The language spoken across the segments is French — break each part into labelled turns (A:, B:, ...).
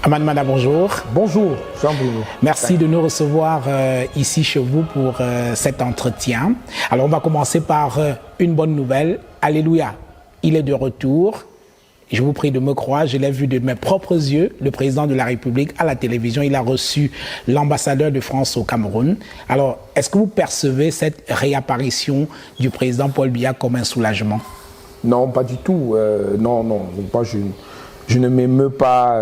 A: Amad, bonjour.
B: Bonjour, Jean-Bruno.
A: Merci de nous recevoir ici chez vous pour cet entretien. Alors, on va commencer par une bonne nouvelle. Alléluia, il est de retour. Je vous prie de me croire, je l'ai vu de mes propres yeux, le président de la République à la télévision. Il a reçu l'ambassadeur de France au Cameroun. Alors, est-ce que vous percevez cette réapparition du président Paul Biya comme un soulagement?
B: Non, pas du tout. Non, je ne m'émeus pas,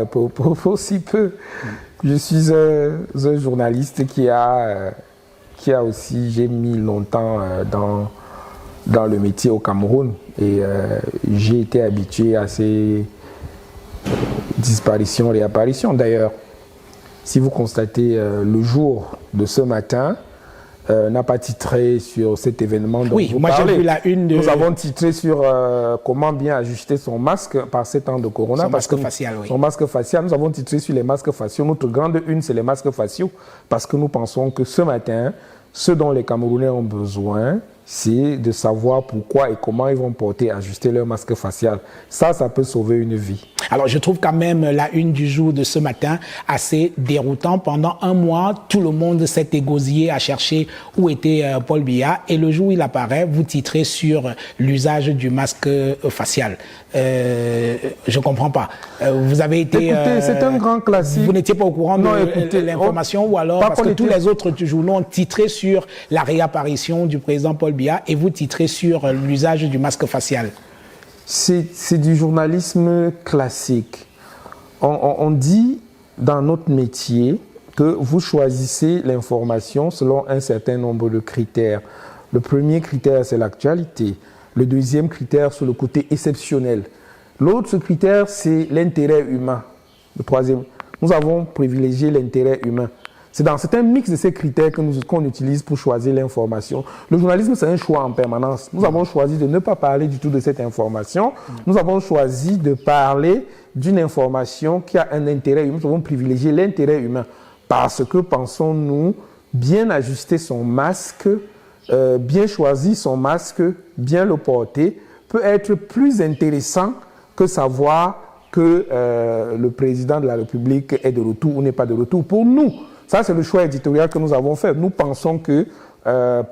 B: pour si peu. Je suis un journaliste qui a aussi, j'ai mis longtemps dans le métier au Cameroun et j'ai été habitué à ces disparitions, réapparitions. D'ailleurs, si vous constatez le jour de ce matin, n'a pas titré sur cet événement dont vous
A: moi
B: parlez.
A: J'ai vu la une de...
B: Nous avons titré sur comment bien ajuster son masque par ces temps de corona.
A: Son masque facial, oui.
B: Son masque facial, nous avons titré sur les masques faciaux. Notre grande une, c'est les masques faciaux, parce que nous pensons que ce matin, ce dont les Camerounais ont besoin, c'est de savoir pourquoi et comment ils vont porter, ajuster leur masque facial. Ça peut sauver une vie.
A: Alors, je trouve quand même la une du jour de ce matin assez déroutant. Pendant un mois, tout le monde s'est égosillé à chercher où était Paul Biya. Et le jour où il apparaît, vous titrez sur l'usage du masque facial. Je comprends pas. Vous avez été...
B: Écoutez, c'est un grand classique.
A: Vous n'étiez pas au courant de l'information ou alors parce que tous les autres journaux ont titré sur la réapparition du président Paul Biya et vous titrez sur l'usage du masque facial.
B: C'est du journalisme classique. On dit dans notre métier que vous choisissez l'information selon un certain nombre de critères. Le premier critère, c'est l'actualité. Le deuxième critère, c'est le côté exceptionnel. L'autre critère, c'est l'intérêt humain. Le troisième, nous avons privilégié l'intérêt humain. C'est un mix de ces critères qu'on utilise pour choisir l'information. Le journalisme, c'est un choix en permanence. Nous avons choisi de ne pas parler du tout de cette information. Nous avons choisi de parler d'une information qui a un intérêt humain. Nous avons privilégié l'intérêt humain parce que, pensons-nous, bien ajuster son masque, bien choisir son masque, bien le porter, peut être plus intéressant que savoir que le président de la République est de retour ou n'est pas de retour. Pour nous, ça, c'est le choix éditorial que nous avons fait. Nous pensons que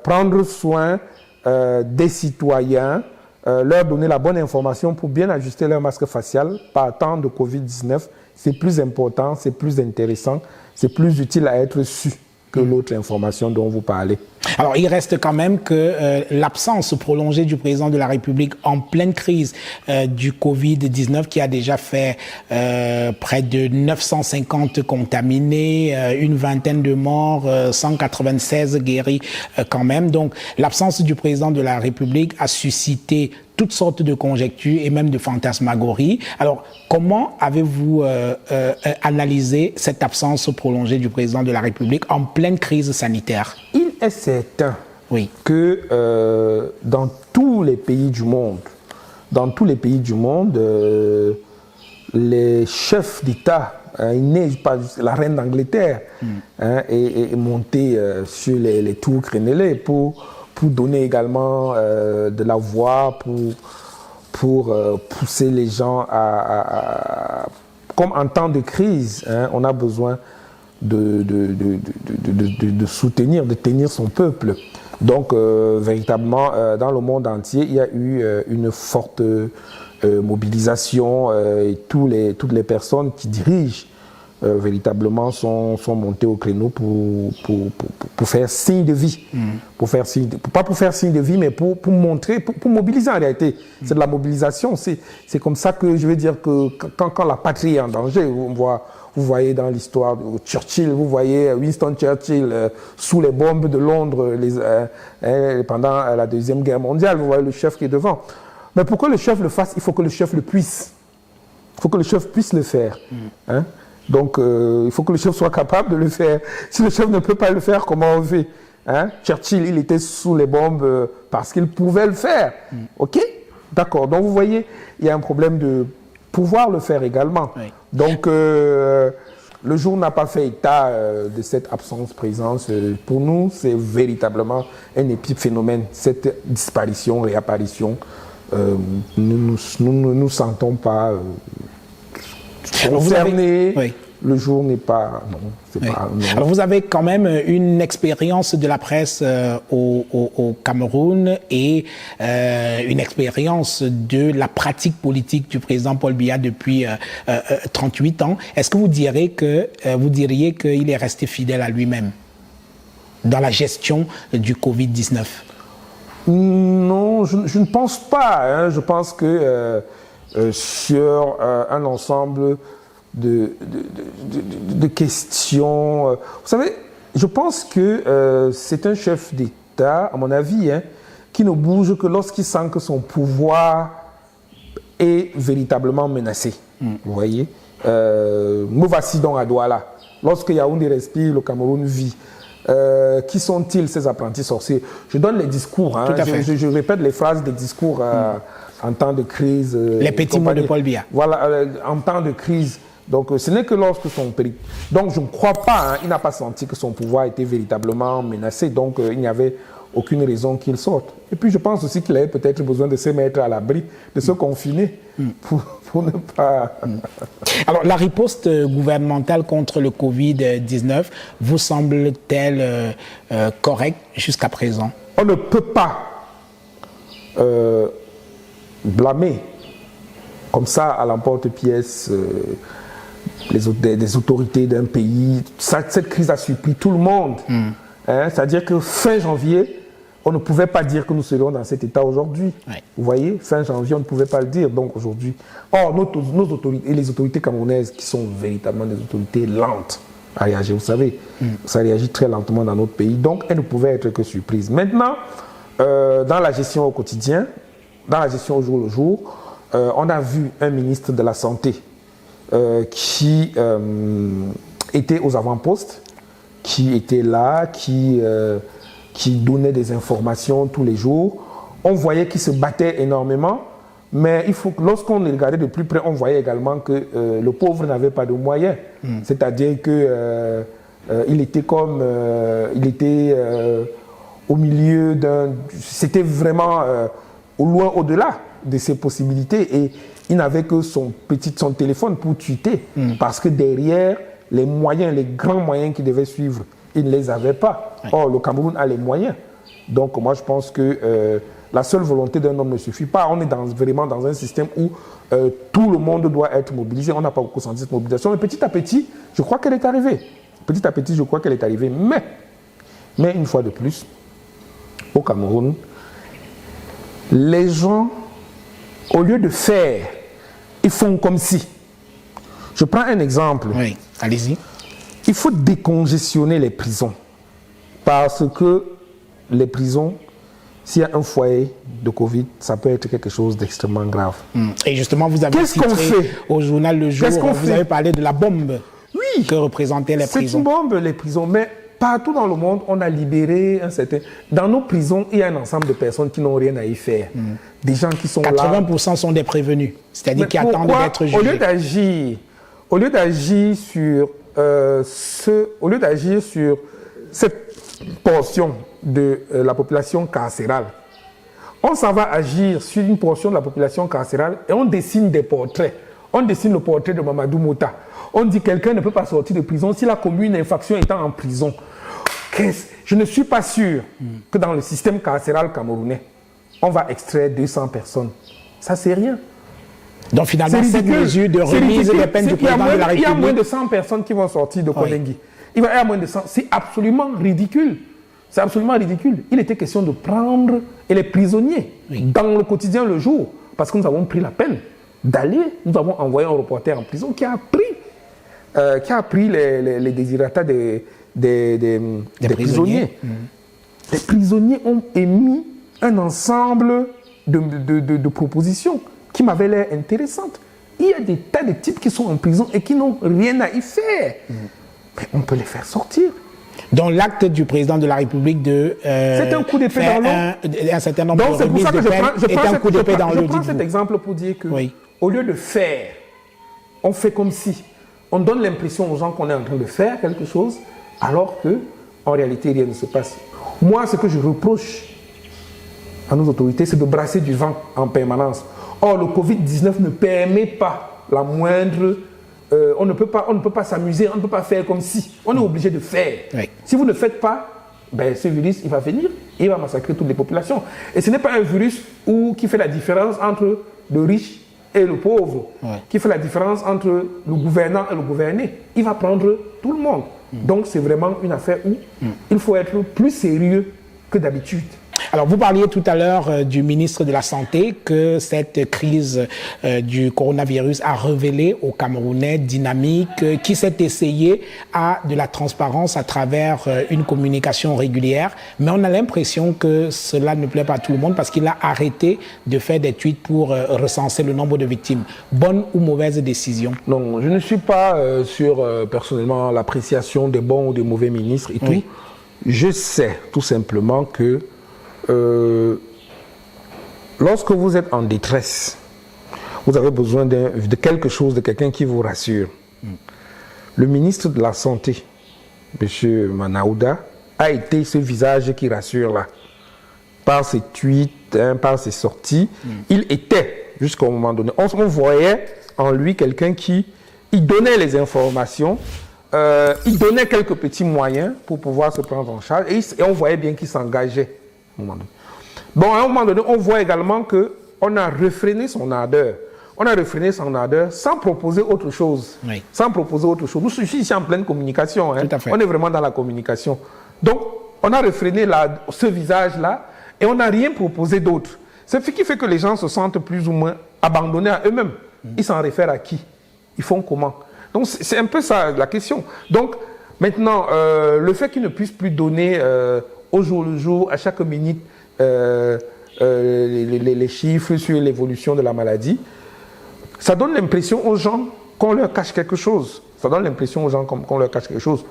B: prendre soin des citoyens, leur donner la bonne information pour bien ajuster leur masque facial par temps de Covid-19, c'est plus important, c'est plus intéressant, c'est plus utile à être su que l'autre information dont vous parlez.
A: Alors, il reste quand même que l'absence prolongée du président de la République en pleine crise du Covid-19 qui a déjà fait près de 950 contaminés, une vingtaine de morts, 196 guéris quand même. Donc, l'absence du président de la République a suscité toutes sortes de conjectures et même de fantasmagories. Alors, comment avez-vous analysé cette absence prolongée du président de la République en pleine crise sanitaire?
B: Il est certain que dans tous les pays du monde, les chefs d'État, la reine d'Angleterre est montée sur les tours crénelées pour donner également de la voix, pour pousser les gens comme en temps de crise, on a besoin de soutenir, de tenir son peuple. Donc, véritablement, dans le monde entier, il y a eu une forte mobilisation et toutes les personnes qui dirigent véritablement sont montées au créneau pour faire signe de vie. Pas pour faire signe de vie, mais pour montrer, pour mobiliser en réalité. C'est de la mobilisation. C'est comme ça que je veux dire que quand la patrie est en danger, vous voyez dans l'histoire de Churchill, vous voyez Winston Churchill sous les bombes de Londres pendant la Deuxième Guerre mondiale, vous voyez le chef qui est devant. Mais pour que le chef le fasse, il faut que le chef le puisse. Il faut que le chef puisse le faire. Donc, il faut que le chef soit capable de le faire. Si le chef ne peut pas le faire, comment on fait? Churchill, il était sous les bombes parce qu'il pouvait le faire. OK? D'accord. Donc, vous voyez, il y a un problème de pouvoir le faire également. Oui. Donc, Le jour n'a pas fait état de cette absence-présence. Pour nous, c'est véritablement un épiphénomène. Cette disparition, réapparition, nous ne sentons pas concernés.
A: Oui.
B: Le jour n'est pas... Non, c'est
A: Oui.
B: pas... Non.
A: Alors vous avez quand même une expérience de la presse au Cameroun et une expérience de la pratique politique du président Paul Biya depuis 38 ans. Est-ce que vous diriez qu'il est resté fidèle à lui-même dans la gestion du Covid-19?
B: Non, je ne pense pas. Hein. Je pense que sur un ensemble de questions... vous savez, je pense que c'est un chef d'État, à mon avis, hein, qui ne bouge que lorsqu'il sent que son pouvoir est véritablement menacé. Vous voyez, nous voici donc à Douala. Lorsque Yaoundé respire, le Cameroun vit. Qui sont-ils, ces apprentis sorciers? Je donne les discours, hein, je répète les phrases des discours en temps de crise.
A: Les petits mots de Paul Biya.
B: Voilà, en temps de crise. Donc ce n'est que lorsque son pays... Donc je ne crois pas, hein, il n'a pas senti que son pouvoir était véritablement menacé, donc il n'y avait aucune raison qu'il sorte. Et puis je pense aussi qu'il avait peut-être besoin de se mettre à l'abri, de se confiner pour ne pas...
A: Alors la riposte gouvernementale contre le Covid-19 vous semble-t-elle correcte jusqu'à présent?
B: On ne peut pas blâmer comme ça à l'emporte-pièce des autorités d'un pays. Cette crise a surpris tout le monde. Hein, c'est-à-dire que fin janvier, on ne pouvait pas dire que nous serions dans cet état aujourd'hui.
A: Oui.
B: Vous voyez, fin janvier, on ne pouvait pas le dire. Donc aujourd'hui, or nos autorités, et les autorités camerounaises qui sont véritablement des autorités lentes à réagir, vous savez, ça réagit très lentement dans notre pays. Donc elles ne pouvaient être que surprises. Maintenant, dans la gestion au quotidien, dans la gestion au jour le jour, on a vu un ministre de la Santé qui était aux avant-postes, qui était là, qui donnait des informations tous les jours. On voyait qu'il se battait énormément, mais lorsqu'on le regardait de plus près, on voyait également que le pauvre n'avait pas de moyens. C'est-à-dire que il était au milieu c'était vraiment loin au-delà de ses possibilités, et il n'avait que son téléphone pour tweeter, parce que derrière, les moyens, les grands moyens qu'il devait suivre, il ne les avait pas. Or, le Cameroun a les moyens. Donc, moi, je pense que la seule volonté d'un homme ne suffit pas. On est vraiment dans un système où tout le monde doit être mobilisé. On n'a pas beaucoup senti cette mobilisation. Mais petit à petit, je crois qu'elle est arrivée. Petit à petit, je crois qu'elle est arrivée. Mais une fois de plus, au Cameroun, les gens, au lieu de faire, ils font comme si. Je prends un exemple.
A: Oui, allez-y.
B: Il faut décongestionner les prisons. Parce que les prisons, s'il y a un foyer de Covid, ça peut être quelque chose d'extrêmement grave.
A: Et justement, vous avez
B: Qu'est-ce qu'on fait
A: au journal Le Jour, vous avez parlé de la bombe
B: oui,
A: que représentaient les prisons.
B: C'est une bombe, les prisons. Mais partout dans le monde, on a libéré un certain... Dans nos prisons, il y a un ensemble de personnes qui n'ont rien à y faire. Des gens qui sont
A: 80% sont des prévenus, c'est-à-dire qui attendent d'être jugés.
B: Au lieu d'agir sur cette portion de la population carcérale, on s'en va agir sur une portion de la population carcérale et on dessine des portraits. On dessine le portrait de Mamadou Mouta. On dit que quelqu'un ne peut pas sortir de prison s'il a commis une infraction étant en prison. Je ne suis pas sûr que dans le système carcéral camerounais, on va extraire 200 personnes. Ça, c'est rien.
A: Donc finalement, cette mesure de remise des peines du président de la République...
B: Il y a moins de 100 personnes qui vont sortir de Kondengi. Il va y avoir moins de 100. C'est absolument ridicule. C'est absolument ridicule. Il était question de prendre les prisonniers dans le quotidien le jour, parce que nous avons pris la peine d'aller, nous avons envoyé un reporter en prison qui a pris les désirata des prisonniers. Les prisonniers ont émis un ensemble de propositions qui m'avaient l'air intéressantes. Il y a des tas de types qui sont en prison et qui n'ont rien à y faire. Mais on peut les faire sortir.
A: Donc l'acte du président de la République de
B: c'est un coup d'épée dans l'eau.
A: Un certain nombre de remises de peine est un coup d'épée dans l'eau.
B: Je prends cet exemple pour dire que au lieu de faire, on fait comme si. on donne l'impression aux gens qu'on est en train de faire quelque chose, alors que en réalité, rien ne se passe. Moi, ce que je reproche à nos autorités, c'est de brasser du vent en permanence. Or, le Covid-19 ne permet pas la moindre... on ne peut pas s'amuser, on ne peut pas faire comme si. On est obligé de faire.
A: Oui.
B: Si vous ne faites pas, ben, ce virus, il va venir et il va massacrer toutes les populations. Et ce n'est pas un virus qui fait la différence entre le riche et le pauvre, qui fait la différence entre le gouvernant et le gouverné. Il va prendre tout le monde. Donc, c'est vraiment une affaire où il faut être plus sérieux que d'habitude.
A: Alors, vous parliez tout à l'heure du ministre de la Santé que cette crise du coronavirus a révélé aux Camerounais dynamique, qui s'est essayé à de la transparence à travers une communication régulière. Mais on a l'impression que cela ne plaît pas à tout le monde parce qu'il a arrêté de faire des tweets pour recenser le nombre de victimes. Bonne ou mauvaise décision?
B: Non, je ne suis pas sur personnellement l'appréciation des bons ou des mauvais ministres et tout. Je sais tout simplement que lorsque vous êtes en détresse, vous avez besoin de quelque chose, de quelqu'un qui vous rassure. Le ministre de la Santé, M. Manaouda, a été ce visage qui rassure là. Par ses tweets, par ses sorties, il était, jusqu'au moment donné, on voyait en lui quelqu'un qui donnait les informations, il donnait quelques petits moyens pour pouvoir se prendre en charge et on voyait bien qu'il s'engageait. Bon, à un moment donné, on voit également qu'on a réfréné son ardeur. On a réfréné son ardeur sans proposer autre chose.
A: Oui.
B: Sans proposer autre chose. Nous sommes ici en pleine communication. Hein.
A: Tout à fait.
B: On est vraiment dans la communication. Donc, on a réfréné ce visage-là et on n'a rien proposé d'autre. C'est ce qui fait que les gens se sentent plus ou moins abandonnés à eux-mêmes. Ils s'en réfèrent à qui? Ils font comment? Donc, c'est un peu ça la question. Donc, maintenant, le fait qu'ils ne puissent plus donner au jour le jour, à chaque minute, les chiffres sur l'évolution de la maladie, ça donne l'impression aux gens qu'on leur cache quelque chose. Ça donne l'impression aux gens qu'on leur cache quelque chose.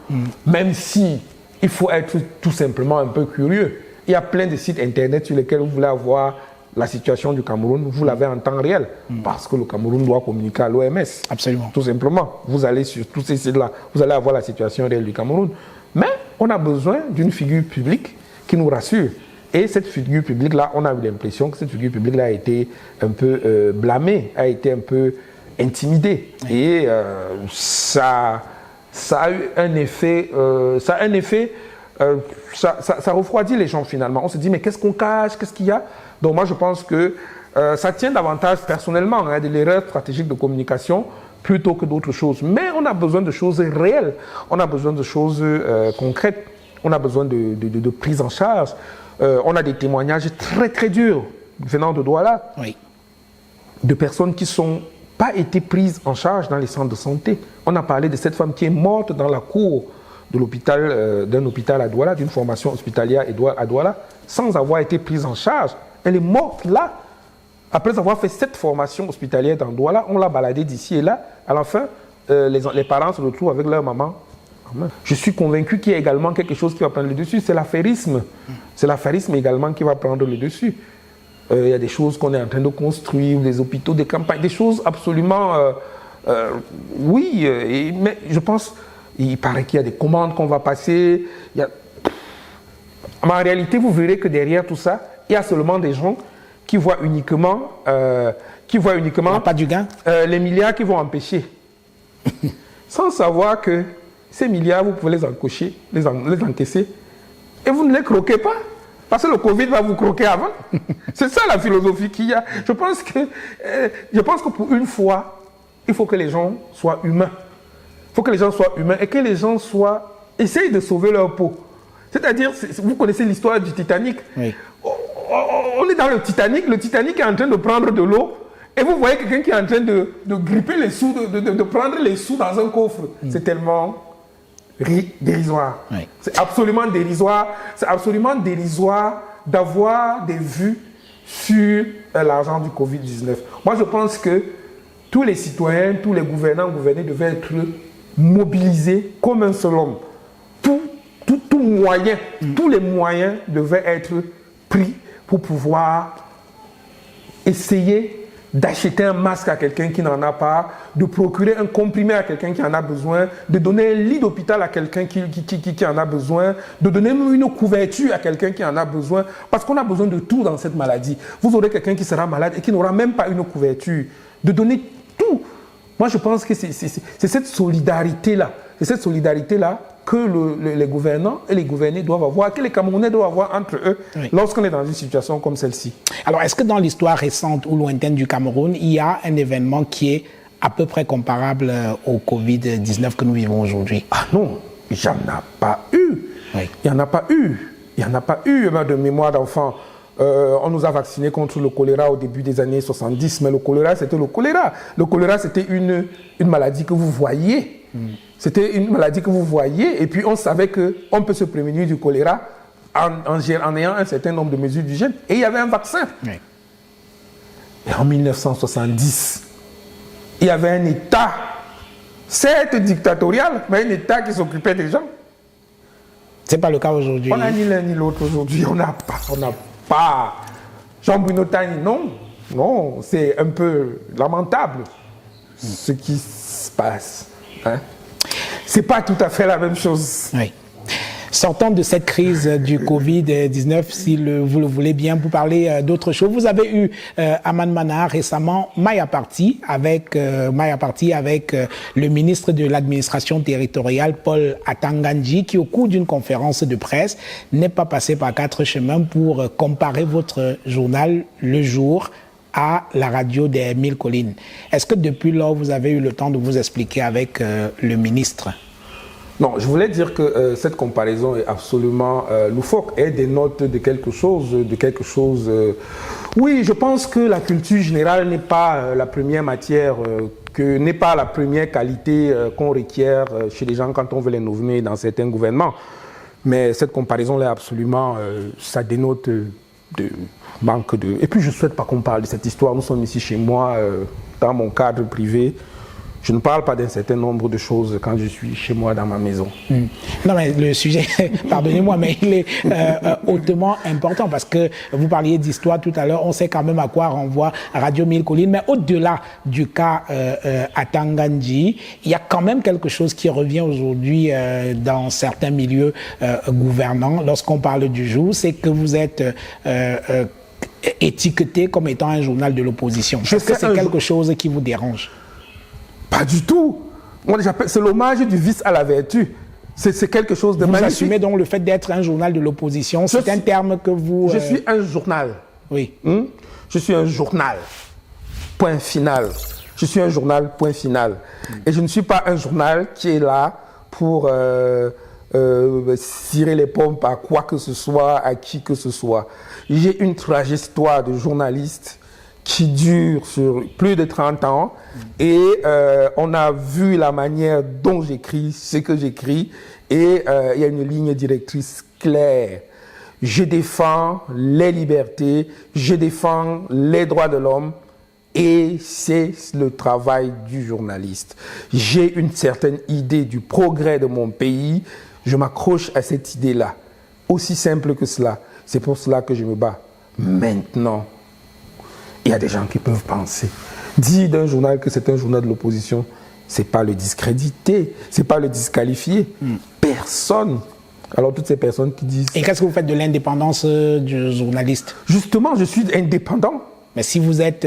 B: Même si il faut être tout simplement un peu curieux. Il y a plein de sites internet sur lesquels vous voulez avoir la situation du Cameroun, vous l'avez en temps réel. Parce que le Cameroun doit communiquer à l'OMS.
A: Absolument.
B: Tout simplement. Vous allez sur tous ces sites-là, vous allez avoir la situation réelle du Cameroun. Mais on a besoin d'une figure publique qui nous rassure. Et cette figure publique-là, on a eu l'impression que cette figure publique-là a été un peu blâmée, a été un peu intimidée. Et ça a eu un effet, ça refroidit les gens finalement. On se dit, mais qu'est-ce qu'on cache, qu'est-ce qu'il y a? Donc moi, je pense que ça tient davantage personnellement de l'erreur stratégique de communication plutôt que d'autres choses. Mais on a besoin de choses réelles, on a besoin de choses concrètes, on a besoin de prise en charge. On a des témoignages très très durs venant de Douala, de personnes qui n'ont pas été prises en charge dans les centres de santé. On a parlé de cette femme qui est morte dans la cour de l'hôpital, d'un hôpital à Douala, d'une formation hospitalière à Douala, sans avoir été prise en charge. Elle est morte là. Après avoir fait cette formation hospitalière dans Douala, on l'a baladée d'ici et là. À la fin, les parents se retrouvent avec leur maman. Je suis convaincu qu'il y a également quelque chose qui va prendre le dessus, c'est l'affairisme. C'est l'affairisme également qui va prendre le dessus. Il y a des choses qu'on est en train de construire, des hôpitaux, des campagnes, des choses absolument... mais je pense, il paraît qu'il y a des commandes qu'on va passer. Mais en réalité, vous verrez que derrière tout ça, il y a seulement des gens qui voient uniquement...
A: pas du gain.
B: Les milliards qui vont empêcher. Sans savoir que ces milliards, vous pouvez les encocher, les encaisser, et vous ne les croquez pas, parce que le Covid va vous croquer avant. C'est ça la philosophie qu'il y a. Je pense que pour une fois, il faut que les gens soient humains. Il faut que les gens soient humains et que les gens essayent de sauver leur peau. C'est-à-dire, vous connaissez l'histoire du Titanic.
A: Oui.
B: On est dans le Titanic est en train de prendre de l'eau, et vous voyez quelqu'un qui est en train de gripper les sous, de prendre les sous dans un coffre. C'est tellement dérisoire.
A: Oui.
B: C'est absolument dérisoire d'avoir des vues sur l'argent du Covid-19. Moi, je pense que tous les citoyens, tous les gouvernants, gouvernés devaient être mobilisés comme un seul homme. Tout moyen, tous les moyens devaient être pris pour pouvoir essayer d'acheter un masque à quelqu'un qui n'en a pas, de procurer un comprimé à quelqu'un qui en a besoin, de donner un lit d'hôpital à quelqu'un qui en a besoin, de donner une couverture à quelqu'un qui en a besoin, parce qu'on a besoin de tout dans cette maladie. Vous aurez quelqu'un qui sera malade et qui n'aura même pas une couverture. De donner tout. Moi, je pense que c'est cette solidarité-là. C'est cette solidarité-là que les gouvernants et les gouvernés doivent avoir, que les Camerounais doivent avoir entre eux lorsqu'on est dans une situation comme celle-ci.
A: Alors, est-ce que dans l'histoire récente ou lointaine du Cameroun, il y a un événement qui est à peu près comparable au Covid-19 que nous vivons aujourd'hui?
B: Ah non, il n'y en a pas eu.
A: Oui.
B: Il n'y en a pas eu. Il n'y en a pas eu, de mémoire d'enfant. On nous a vaccinés contre le choléra au début des années 70, mais le choléra, c'était le choléra. Le choléra, c'était une maladie que vous voyez. C'était une maladie que vous voyez, et puis on savait qu'on peut se prémunir du choléra en ayant un certain nombre de mesures d'hygiène. Et il y avait un vaccin.
A: Oui.
B: Et en 1970, il y avait un État, certes dictatorial, mais un État qui s'occupait des gens.
A: C'est pas le cas aujourd'hui.
B: On n'a ni l'un ni l'autre aujourd'hui. On n'a pas. Jean-Bruno Tani, non, c'est un peu lamentable ce qui se passe. Hein? C'est pas tout à fait la même chose. Oui.
A: Sortant de cette crise du Covid-19, si vous le voulez bien, pour parler d'autre chose. Vous avez eu Aman Mana récemment, Maya Parti avec le ministre de l'administration territoriale, Paul Atangandji, qui au cours d'une conférence de presse n'est pas passé par quatre chemins pour comparer votre journal Le Jour à la radio des Mille Collines. Est-ce que depuis lors, vous avez eu le temps de vous expliquer avec le ministre?
B: Non, je voulais dire que cette comparaison est absolument loufoque et dénote de quelque chose. Oui, je pense que la culture générale n'est pas la première matière, n'est pas la première qualité qu'on requiert chez les gens quand on veut les nommer dans certains gouvernements. Mais cette comparaison-là, absolument, ça dénote de manque de... Et puis, je ne souhaite pas qu'on parle de cette histoire. Nous sommes ici chez moi, dans mon cadre privé. Je ne parle pas d'un certain nombre de choses quand je suis chez moi dans ma maison.
A: Non, mais le sujet, pardonnez-moi, mais il est hautement important parce que vous parliez d'histoire tout à l'heure. On sait quand même à quoi renvoie Radio Mille Collines. Mais au-delà du cas Atangandji, il y a quand même quelque chose qui revient aujourd'hui dans certains milieux gouvernants. Lorsqu'on parle du jour, c'est que vous êtes étiqueté comme étant un journal de l'opposition. Est-ce que c'est quelque chose qui vous dérange?
B: Pas du tout. C'est l'hommage du vice à la vertu. C'est quelque chose de magnifique.
A: Vous assumez donc le fait d'être un journal de l'opposition. C'est un terme que vous...
B: Je suis un journal.
A: Oui.
B: Je suis un journal. Point final. Je suis un journal, point final. Et je ne suis pas un journal qui est là pour cirer les pompes à quoi que ce soit, à qui que ce soit. J'ai une trajectoire de journaliste qui dure sur plus de 30 ans et on a vu la manière dont j'écris, ce que j'écris et il y a une ligne directrice claire. Je défends les libertés, je défends les droits de l'homme et c'est le travail du journaliste. J'ai une certaine idée du progrès de mon pays, je m'accroche à cette idée-là. Aussi simple que cela, c'est pour cela que je me bats. Maintenant, il y a des gens qui peuvent penser. Dire d'un journal que c'est un journal de l'opposition, c'est pas le discréditer, c'est pas le disqualifier. Personne. Alors toutes ces personnes qui disent...
A: Et qu'est-ce que vous faites de l'indépendance du journaliste?
B: Justement, je suis indépendant.
A: Mais si vous êtes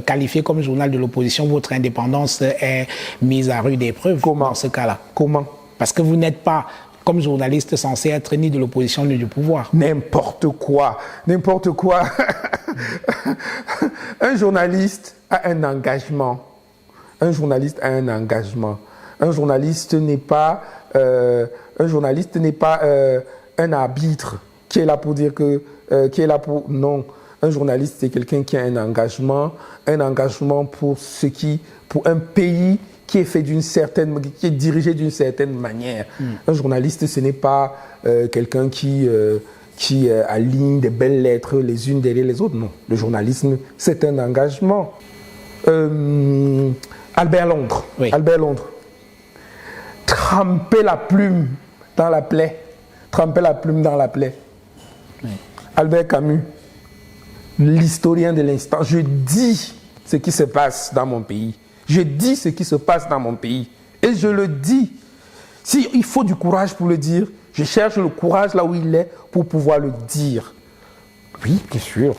A: qualifié comme journal de l'opposition, votre indépendance est mise à rude épreuve.
B: Comment?
A: Dans ce cas-là.
B: Comment?
A: Parce que vous n'êtes pas, comme journaliste, censé être ni de l'opposition ni du pouvoir.
B: N'importe quoi. N'importe quoi. Un journaliste a un engagement. Un journaliste a un engagement. Un journaliste n'est pas un arbitre qui est là pour dire que... qui est là pour... Non. Un journaliste, c'est quelqu'un qui a un engagement pour pour un pays qui est fait qui est dirigé d'une certaine manière. Un journaliste, ce n'est pas quelqu'un qui aligne des belles lettres les unes derrière les autres. Non. Le journalisme, c'est un engagement. Albert Londres.
A: Oui.
B: Albert Londres. Tremper la plume dans la plaie. Tremper la plume dans la plaie. Oui. Albert Camus, l'historien de l'instant. Je dis ce qui se passe dans mon pays. Je dis ce qui se passe dans mon pays. Et je le dis. S'il faut du courage pour le dire, je cherche le courage là où il est pour pouvoir le dire. Oui, bien sûr.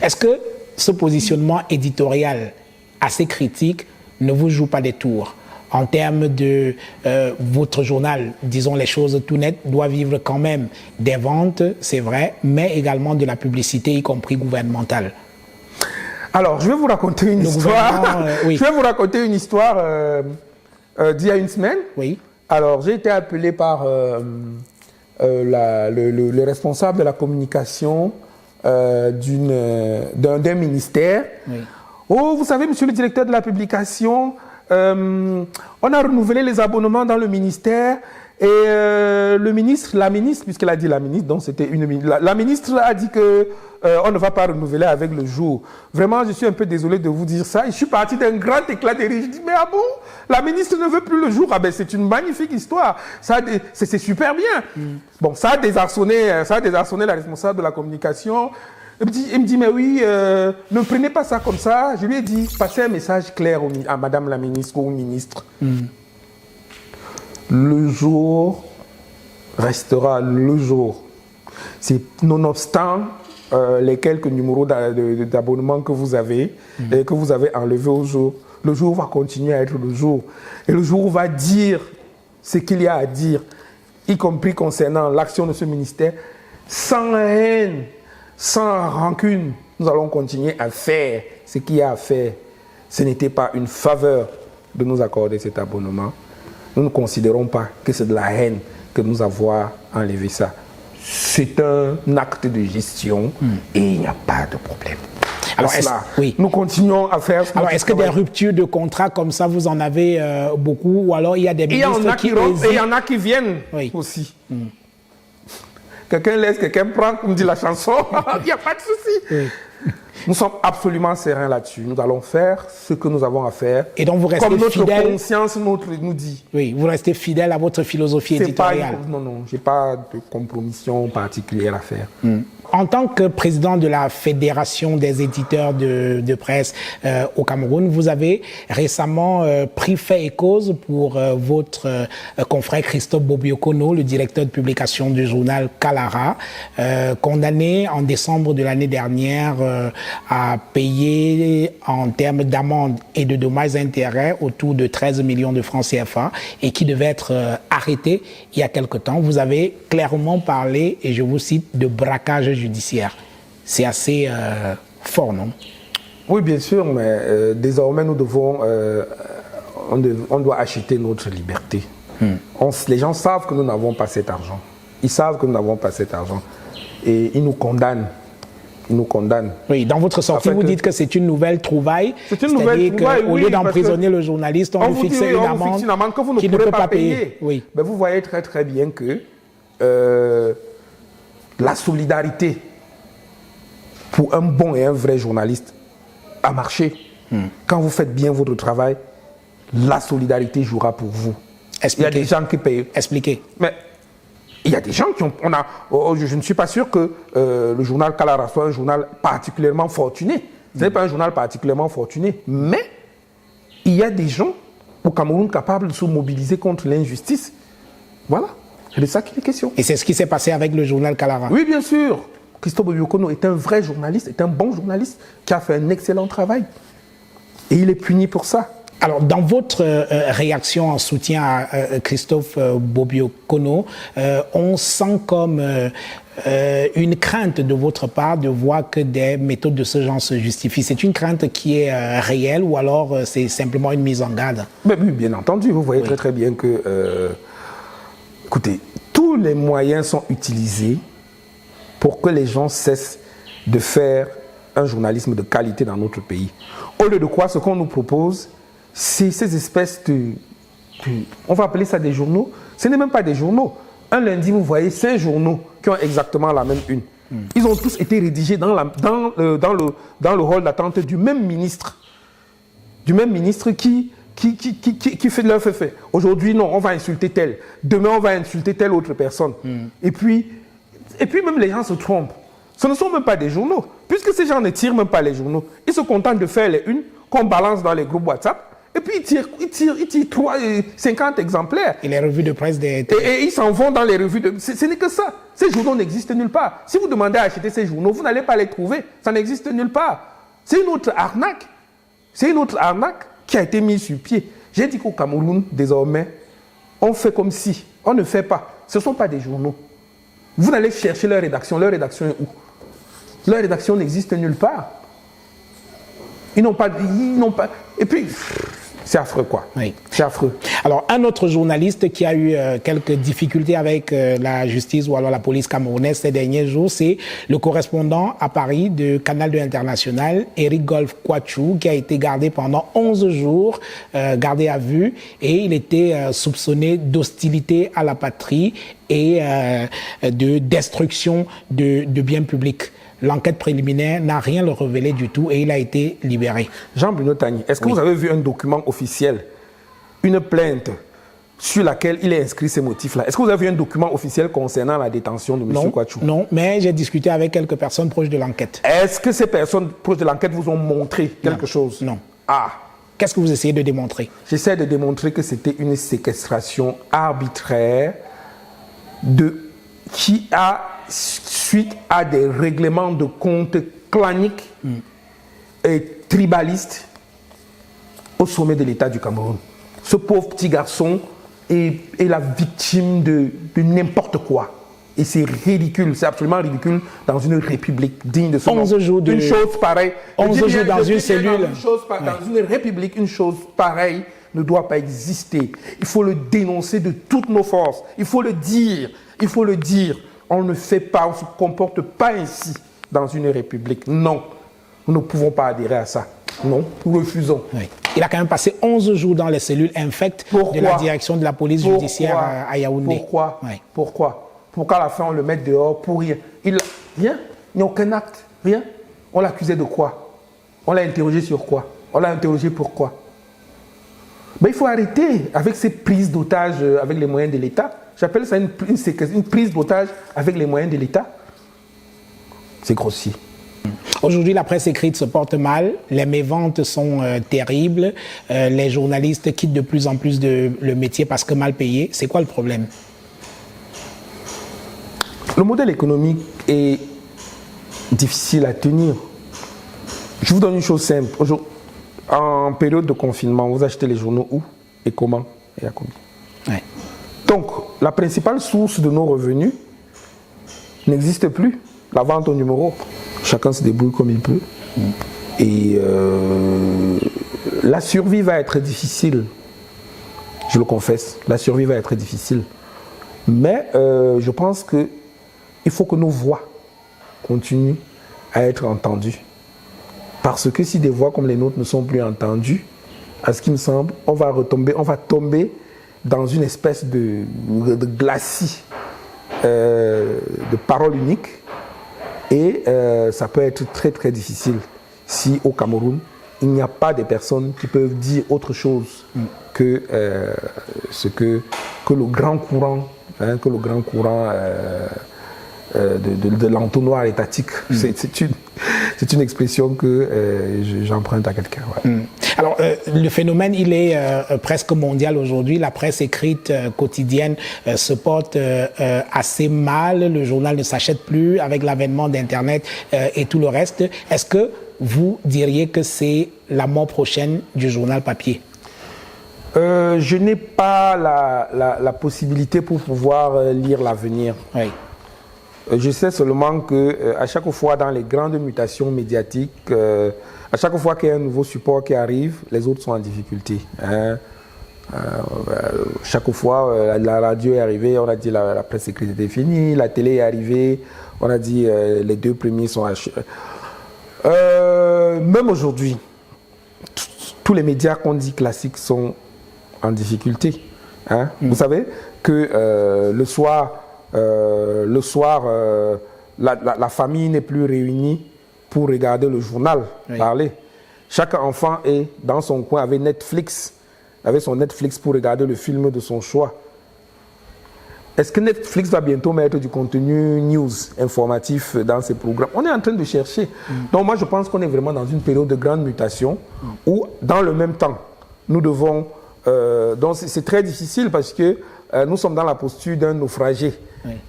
A: Est-ce que ce positionnement éditorial assez critique ne vous joue pas des tours en termes de votre journal, disons les choses tout nettes, doit vivre quand même des ventes, c'est vrai, mais également de la publicité, y compris gouvernementale?
B: Alors, je vais vous raconter une histoire.
A: Oui.
B: Je vais vous raconter une histoire d'il y a une semaine.
A: Oui.
B: Alors, j'ai été appelé par le responsable de la communication d'un ministère. Oui. Oh, vous savez, monsieur le directeur de la publication, on a renouvelé les abonnements dans le ministère et la ministre, puisqu'elle a dit la ministre, donc c'était la ministre a dit que on ne va pas renouveler avec le jour. Vraiment, je suis un peu désolé de vous dire ça. Et je suis parti d'un grand éclat de rire. Je dis, mais ah bon, la ministre ne veut plus le jour. Ah ben, c'est une magnifique histoire. C'est super bien. Bon, ça a désarçonné la responsable de la communication. Il me dit, mais oui, ne prenez pas ça comme ça. Je lui ai dit, passez un message clair à madame la ministre ou au ministre. Le jour restera le jour. C'est nonobstant les quelques numéros d'abonnement que vous avez et que vous avez enlevés au jour. Le jour va continuer à être le jour. Et le jour va dire ce qu'il y a à dire, y compris concernant l'action de ce ministère, sans haine, sans rancune. Nous allons continuer à faire ce qu'il y a à faire. Ce n'était pas une faveur de nous accorder cet abonnement. Nous ne considérons pas que c'est de la haine que nous avons enlevé ça. C'est un acte de gestion et il n'y a pas de problème. Alors, nous continuons à faire.
A: Alors, est-ce que des ruptures de contrat comme ça, vous en avez beaucoup, ou alors il y a des ministres qui hésitent?
B: Et il y en a qui viennent aussi. Quelqu'un laisse, quelqu'un prend, comme dit la chanson. Il n'y a pas de souci. Nous sommes absolument sereins là-dessus. Nous allons faire ce que nous avons à faire.
A: Et donc vous restez
B: comme notre
A: fidèle,
B: conscience nous dit.
A: Oui, vous restez fidèle à votre philosophie éditoriale.
B: Non, je n'ai pas de compromission particulière à faire.
A: En tant que président de la Fédération des éditeurs de presse au Cameroun, vous avez récemment pris fait et cause pour votre confrère Christophe Bobiokono, le directeur de publication du journal Kalara, condamné en décembre de l'année dernière à payer en termes d'amende et de dommages et intérêts autour de 13 millions de francs CFA et qui devait être arrêté il y a quelque temps. Vous avez clairement parlé, et je vous cite, de braquage judiciaire. C'est assez fort, non?
B: Oui, bien sûr, mais désormais, nous devons... on doit acheter notre liberté. Les gens savent que nous n'avons pas cet argent. Ils savent que nous n'avons pas cet argent. Et ils nous condamnent. Ils nous condamnent.
A: Oui, dans votre sortie, vous dites que c'est une nouvelle trouvaille.
B: C'est une nouvelle trouvaille,
A: qu'au lieu d'emprisonner le journaliste, on lui fixe une amende
B: que vous ne pourrez pas payer.
A: Oui.
B: Mais vous voyez très très bien que la solidarité pour un bon et un vrai journaliste a marché. Quand vous faites bien votre travail, la solidarité jouera pour vous.
A: Expliquez.
B: Il y a des gens qui payent.
A: Expliquez.
B: Mais il y a des gens qui ont... je ne suis pas sûr que le journal Kalara soit un journal particulièrement fortuné. Ce n'est pas un journal particulièrement fortuné. Mais il y a des gens au Cameroun capables de se mobiliser contre l'injustice. Voilà. C'est de ça qu'il est question.
A: Et c'est ce qui s'est passé avec le journal Kalara?
B: Oui, bien sûr. Christophe Bobiokono est un vrai journaliste, est un bon journaliste qui a fait un excellent travail. Et il est puni pour ça.
A: Alors, dans votre réaction en soutien à Christophe Bobiokono, on sent comme une crainte de votre part de voir que des méthodes de ce genre se justifient. C'est une crainte qui est réelle ou alors c'est simplement une mise en garde?
B: Mais oui, bien entendu, vous voyez très très bien que... écoutez, tous les moyens sont utilisés pour que les gens cessent de faire un journalisme de qualité dans notre pays. Au lieu de quoi, ce qu'on nous propose, c'est ces espèces on va appeler ça des journaux. Ce n'est même pas des journaux. Un lundi, vous voyez 5 journaux qui ont exactement la même une. Ils ont tous été rédigés dans le hall d'attente du même ministre. Du même ministre qui fait leur fait. Aujourd'hui, non, on va insulter tel. Demain, on va insulter telle autre personne. Et puis même les gens se trompent. Ce ne sont même pas des journaux. Puisque ces gens ne tirent même pas les journaux, ils se contentent de faire les unes qu'on balance dans les groupes WhatsApp. Et puis, ils tirent 50 exemplaires.
A: Et les revues de presse des...
B: Et ils s'en vont dans les revues de... Ce n'est que ça. Ces journaux n'existent nulle part. Si vous demandez à acheter ces journaux, vous n'allez pas les trouver. Ça n'existe nulle part. C'est une autre arnaque. C'est une autre arnaque qui a été mise sur pied. J'ai dit qu'au Cameroun, désormais, on fait comme si. On ne fait pas. Ce ne sont pas des journaux. Vous n'allez chercher leur rédaction. Leur rédaction est où? Leur rédaction n'existe nulle part. Ils n'ont pas... Et puis... C'est affreux, quoi.
A: Oui.
B: C'est affreux.
A: Alors, un autre journaliste qui a eu quelques difficultés avec la justice ou alors la police camerounaise ces derniers jours, c'est le correspondant à Paris de Canal 2 International, Eric Golf Kouachou, qui a été gardé pendant 11 jours, gardé à vue, et il était soupçonné d'hostilité à la patrie et de destruction de biens publics. L'enquête préliminaire n'a rien le révélé du tout et il a été libéré.
B: Jean-Bruno Tagny, est-ce que vous avez vu un document officiel, une plainte sur laquelle il est inscrit ces motifs-là? Est-ce que vous avez vu un document officiel concernant la détention de M. Kouachou?
A: Non, mais j'ai discuté avec quelques personnes proches de l'enquête.
B: Est-ce que ces personnes proches de l'enquête vous ont montré quelque chose?
A: Non.
B: Ah.
A: Qu'est-ce que vous essayez de démontrer?
B: J'essaie de démontrer que c'était une séquestration arbitraire qui a... suite à des règlements de compte claniques et tribalistes au sommet de l'État du Cameroun. Ce pauvre petit garçon est la victime de n'importe quoi. Et c'est ridicule, c'est absolument ridicule dans une république digne de ce nom.
A: 11 jours de...
B: Une chose pareille.
A: 11 jours dans une cellule.
B: Dans une république, une chose pareille ne doit pas exister. Il faut le dénoncer de toutes nos forces. Il faut le dire. Il faut le dire. On ne fait pas, on ne se comporte pas ainsi dans une république. Non, nous ne pouvons pas adhérer à ça. Non, nous refusons.
A: Oui. Il a quand même passé 11 jours dans les cellules infectes de la direction de la police judiciaire à Yaoundé.
B: Pourquoi? Pourquoi à la fin on le met dehors pour rien? Rien, il n'y a aucun acte, rien. On l'accusait de quoi? On l'a interrogé sur quoi? On l'a interrogé pourquoi? Mais il faut arrêter avec ces prises d'otages avec les moyens de l'État. J'appelle ça une prise d'otage avec les moyens de l'État. C'est grossier.
A: Aujourd'hui, la presse écrite se porte mal, les méventes sont terribles, les journalistes quittent de plus en plus le métier parce que mal payés. C'est quoi le problème?
B: Le modèle économique est difficile à tenir. Je vous donne une chose simple. En période de confinement, vous achetez les journaux où et comment et à combien?
A: Ouais.
B: Donc, la principale source de nos revenus n'existe plus. La vente au numéro. Chacun se débrouille comme il peut. Et la survie va être difficile. Je le confesse. La survie va être difficile. Mais je pense qu'il faut que nos voix continuent à être entendues. Parce que si des voix comme les nôtres ne sont plus entendues, à ce qui me semble, on va tomber dans une espèce de glacis de parole unique. Et ça peut être très très difficile si au Cameroun, il n'y a pas de personnes qui peuvent dire autre chose que ce que le grand courant, de l'entonnoir étatique. C'est une expression que j'emprunte à quelqu'un. Ouais.
A: Alors, le phénomène, il est presque mondial aujourd'hui. La presse écrite quotidienne se porte assez mal. Le journal ne s'achète plus avec l'avènement d'Internet et tout le reste. Est-ce que vous diriez que c'est la mort prochaine du journal papier?
B: Je n'ai pas la possibilité pour pouvoir lire l'avenir.
A: Oui.
B: Je sais seulement qu'à chaque fois dans les grandes mutations médiatiques, à chaque fois qu'il y a un nouveau support qui arrive, les autres sont en difficulté. Chaque fois, la radio est arrivée, on a dit la presse écrite était finie, la télé est arrivée, on a dit les deux premiers sont achevés. Même aujourd'hui, tous les médias qu'on dit classiques sont en difficulté. Vous savez que le soir, la famille n'est plus réunie pour regarder le journal parler. Chaque enfant est dans son coin avec son Netflix pour regarder le film de son choix. Est-ce que Netflix va bientôt mettre du contenu news informatif dans ses programmes? On est en train de chercher. Donc moi, je pense qu'on est vraiment dans une période de grande mutation où, dans le même temps, nous devons... donc c'est très difficile parce que nous sommes dans la posture d'un naufragé.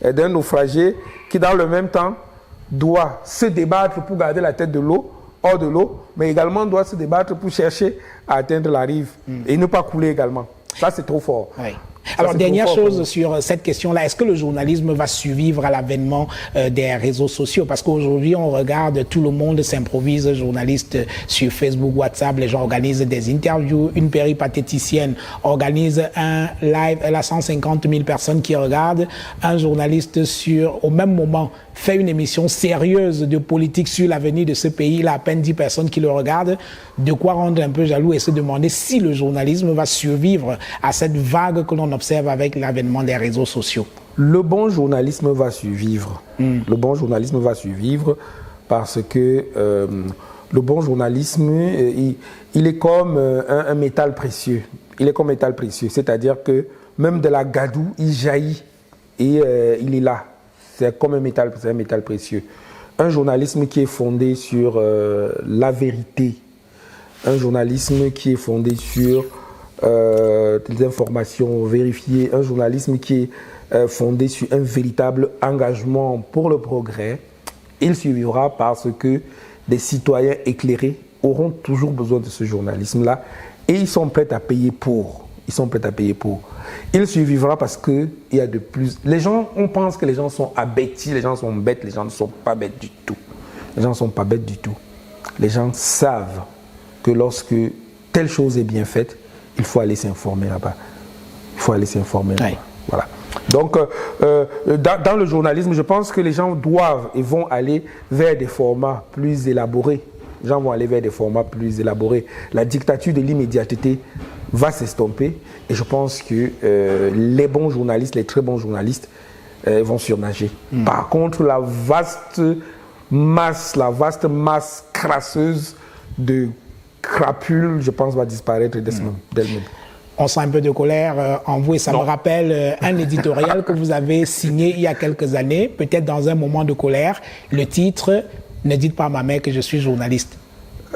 B: D'un naufragé qui, dans le même temps, doit se débattre pour garder la tête de l'eau, hors de l'eau, mais également doit se débattre pour chercher à atteindre la rive et ne pas couler également. Ça, c'est trop fort.
A: Oui. Alors, dernière chose sur cette question-là, est-ce que le journalisme va survivre à l'avènement des réseaux sociaux? Parce qu'aujourd'hui, on regarde, tout le monde s'improvise journaliste sur Facebook, WhatsApp, les gens organisent des interviews, une péripatéticienne organise un live, elle a 150 000 personnes qui regardent, un journaliste au même moment, fait une émission sérieuse de politique sur l'avenir de ce pays, il a à peine 10 personnes qui le regardent, de quoi rendre un peu jaloux et se demander si le journalisme va survivre à cette vague que l'on observe avec l'avènement des réseaux sociaux.
B: Le bon journalisme va survivre. Le bon journalisme va survivre parce que le bon journalisme, il est comme un métal précieux. Il est comme un métal précieux, c'est-à-dire que même de la gadoue, il jaillit et il est là. C'est comme un métal précieux. Un journalisme qui est fondé sur la vérité, un journalisme qui est fondé sur des informations vérifiées, un journalisme qui est fondé sur un véritable engagement pour le progrès, il survivra parce que des citoyens éclairés auront toujours besoin de ce journalisme-là et ils sont prêts à payer pour. Il survivra parce qu'il y a de plus... on pense que les gens sont abêtis, les gens sont bêtes, les gens ne sont pas bêtes du tout. Les gens savent que lorsque telle chose est bien faite, il faut aller s'informer là-bas. Voilà. Donc, dans le journalisme, je pense que les gens doivent et vont aller vers des formats plus élaborés. La dictature de l'immédiateté va s'estomper et je pense que les bons journalistes, les très bons journalistes vont surnager. Par contre, la vaste masse crasseuse de crapules, je pense, va disparaître d'elle-même.
A: On sent un peu de colère en vous et ça me rappelle un éditorial que vous avez signé il y a quelques années, peut-être dans un moment de colère. Le titre, « Ne dites pas à ma mère que je suis journaliste ».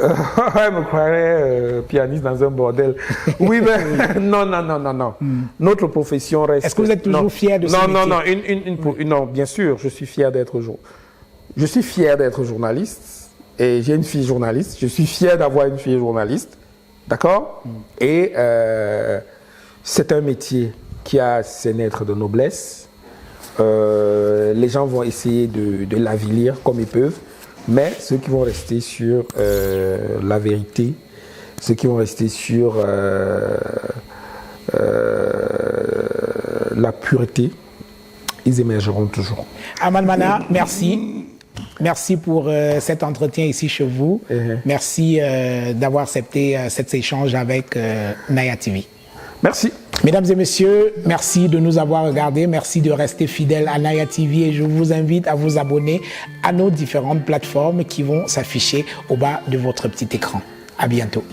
B: Elle me croirait pianiste dans un bordel. Oui, mais non. Notre profession reste...
A: Est-ce que vous êtes toujours fier de ce métier?
B: Non, bien sûr, je suis fier d'être journaliste et j'ai une fille journaliste. Je suis fier d'avoir une fille journaliste. D'accord? Et c'est un métier qui a ses lettres de noblesse. Les gens vont essayer de l'avilir comme ils peuvent. Mais ceux qui vont rester sur la vérité, ceux qui vont rester sur la pureté, ils émergeront toujours.
A: Aman Mana, merci. Merci pour cet entretien ici chez vous. Merci d'avoir accepté cet échange avec Naya TV.
B: Merci.
A: Mesdames et messieurs, merci de nous avoir regardés. Merci de rester fidèles à Naya TV et je vous invite à vous abonner à nos différentes plateformes qui vont s'afficher au bas de votre petit écran. À bientôt.